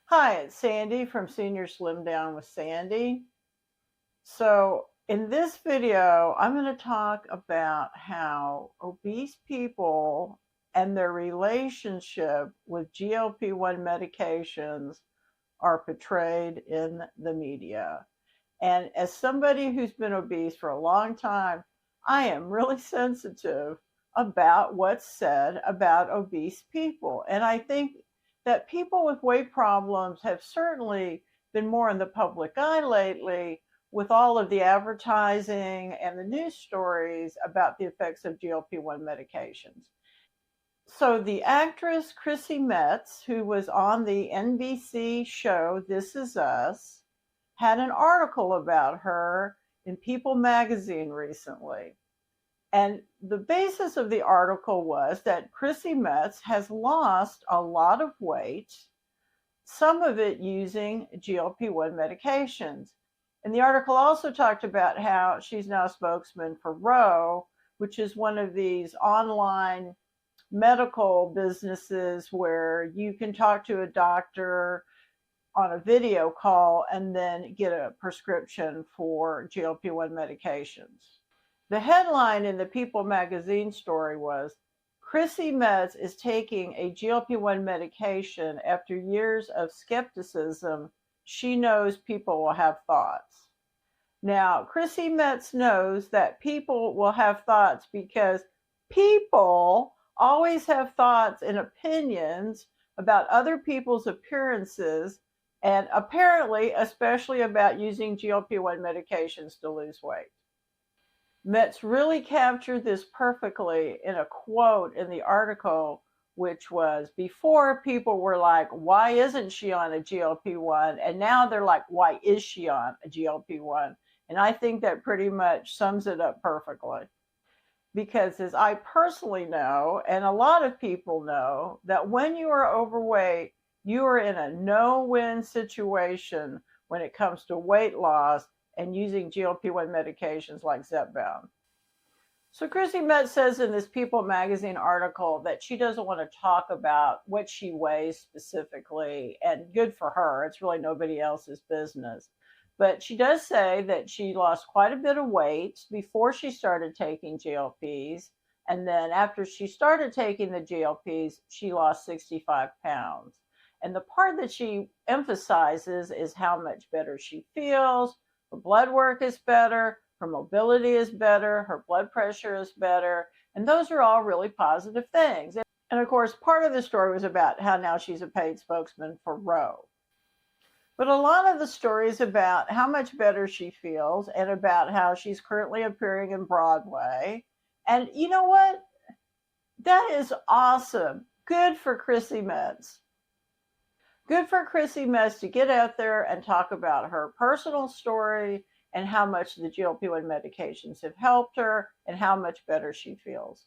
Hi, it's Sandy from Senior Slim Down with Sandy. So in this video, I'm going to talk about how obese people and their relationship with GLP-1 medications are portrayed in the media. And as somebody who's been obese for a long time, I am really sensitive about what's said about obese people. And I think that people with weight problems have certainly been more in the public eye lately with all of the advertising and the news stories about the effects of GLP-1 medications. So the actress Chrissy Metz, who was on the NBC show This Is Us, had an article about her in People magazine recently. And the basis of the article was that Chrissy Metz has lost a lot of weight, some of it using GLP-1 medications. And the article also talked about how she's now a spokesman for Ro, which is one of these online medical businesses where you can talk to a doctor on a video call and then get a prescription for GLP-1 medications. The headline in the People magazine story was, Chrissy Metz is taking a GLP-1 medication after years of skepticism. She knows people will have thoughts. Now, Chrissy Metz knows that people will have thoughts because people always have thoughts and opinions about other people's appearances, and apparently, especially about using GLP-1 medications to lose weight. Metz really captured this perfectly in a quote in the article, which was, before people were like, why isn't she on a GLP-1? And now they're like, why is she on a GLP-1? And I think that pretty much sums it up perfectly. Because as I personally know, and a lot of people know, that when you are overweight, you are in a no-win situation when it comes to weight loss and using GLP-1 medications like Zepbound. So Chrissy Metz says in this People magazine article that she doesn't want to talk about what she weighs specifically, and good for her. It's really nobody else's business. But she does say that she lost quite a bit of weight before she started taking GLPs. And then after she started taking the GLPs, she lost 65 pounds. And the part that she emphasizes is how much better she feels. Her blood work is better. Her mobility is better. Her blood pressure is better. And those are all really positive things. And of course, part of the story was about how now she's a paid spokesman for Ro. But a lot of the story is about how much better she feels and about how she's currently appearing in Broadway. And you know what? That is awesome. Good for Chrissy Metz. Good for Chrissy Metz to get out there and talk about her personal story and how much the GLP-1 medications have helped her and how much better she feels.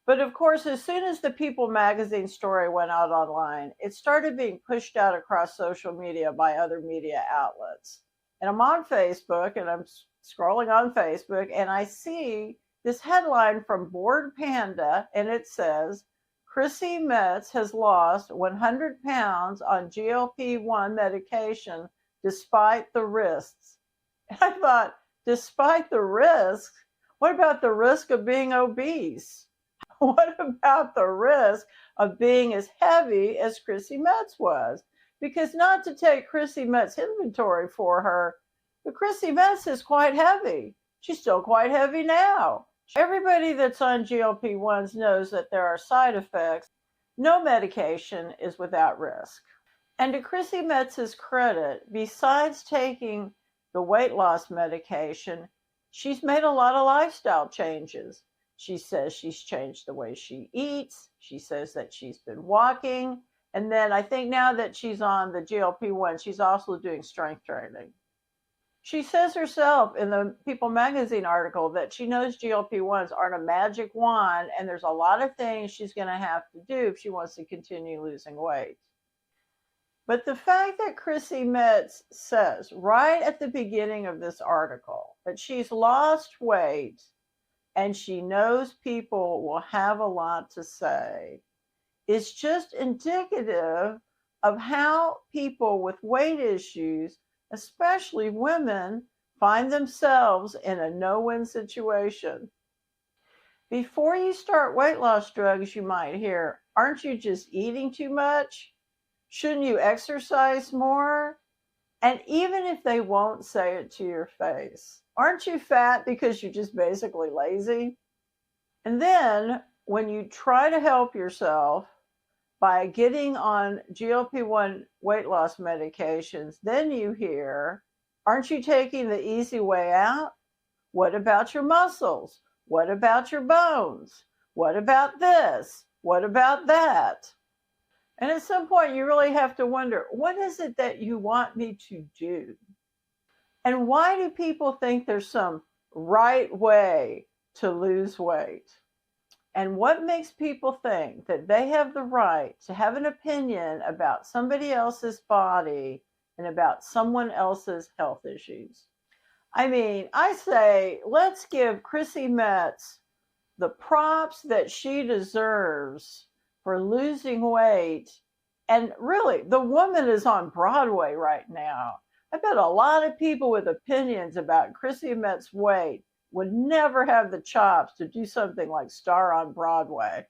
But of course, as soon as the People magazine story went out online, it started being pushed out across social media by other media outlets. And I'm on Facebook and I'm scrolling on Facebook and I see this headline from Bored Panda, and it says, Chrissy Metz has lost 100 pounds on GLP-1 medication despite the risks. And I thought, despite the risks? What about the risk of being obese? What about the risk of being as heavy as Chrissy Metz was? Because not to take Chrissy Metz inventory for her, but Chrissy Metz is quite heavy. She's still quite heavy now. Everybody that's on GLP-1s knows that there are side effects. No medication is without risk. And to Chrissy Metz's credit, besides taking the weight loss medication, she's made a lot of lifestyle changes. She says she's changed the way she eats. She says that she's been walking. And then I think now that she's on the GLP-1, she's also doing strength training. She says herself in the People magazine article that she knows GLP-1s aren't a magic wand, and there's a lot of things she's going to have to do if she wants to continue losing weight. But the fact that Chrissy Metz says right at the beginning of this article that she's lost weight and she knows people will have a lot to say is just indicative of how people with weight issues, especially women, find themselves in a no-win situation. Before you start weight loss drugs, you might hear, aren't you just eating too much? Shouldn't you exercise more? And even if they won't say it to your face, aren't you fat because you're just basically lazy? And then when you try to help yourself by getting on GLP-1 weight loss medications, then you hear, aren't you taking the easy way out? What about your muscles? What about your bones? What about this? What about that? And at some point, you really have to wonder, what is it that you want me to do? And why do people think there's some right way to lose weight? And what makes people think that they have the right to have an opinion about somebody else's body and about someone else's health issues? I mean, I say, let's give Chrissy Metz the props that she deserves for losing weight. And really, the woman is on Broadway right now. I bet a lot of people with opinions about Chrissy Metz's weight would never have the chops to do something like star on Broadway.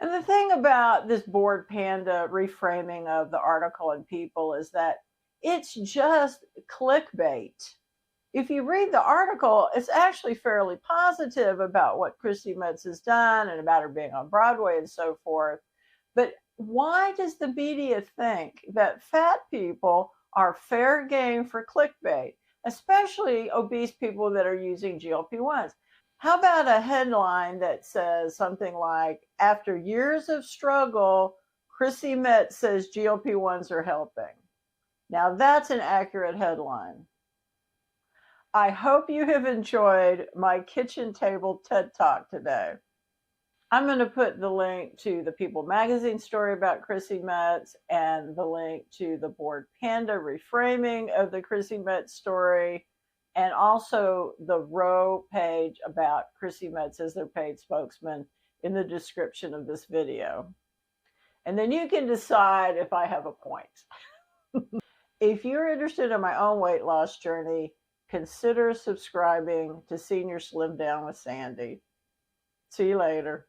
And the thing about this board Panda reframing of the article in People is that it's just clickbait. If you read the article, it's actually fairly positive about what Chrissy Metz has done and about her being on Broadway and so forth. But why does the media think that fat people are fair game for clickbait, especially obese people that are using GLP-1s? How about a headline that says something like, after years of struggle, Chrissy Metz says GLP-1s are helping? Now that's an accurate headline. I hope you have enjoyed my kitchen table TED Talk today. I'm going to put the link to the People magazine story about Chrissy Metz and the link to the board Panda reframing of the Chrissy Metz story, and also the Ro page about Chrissy Metz as their paid spokesman in the description of this video. And then you can decide if I have a point. If you're interested in my own weight loss journey, consider subscribing to Senior Slim Down with Sandy. See you later.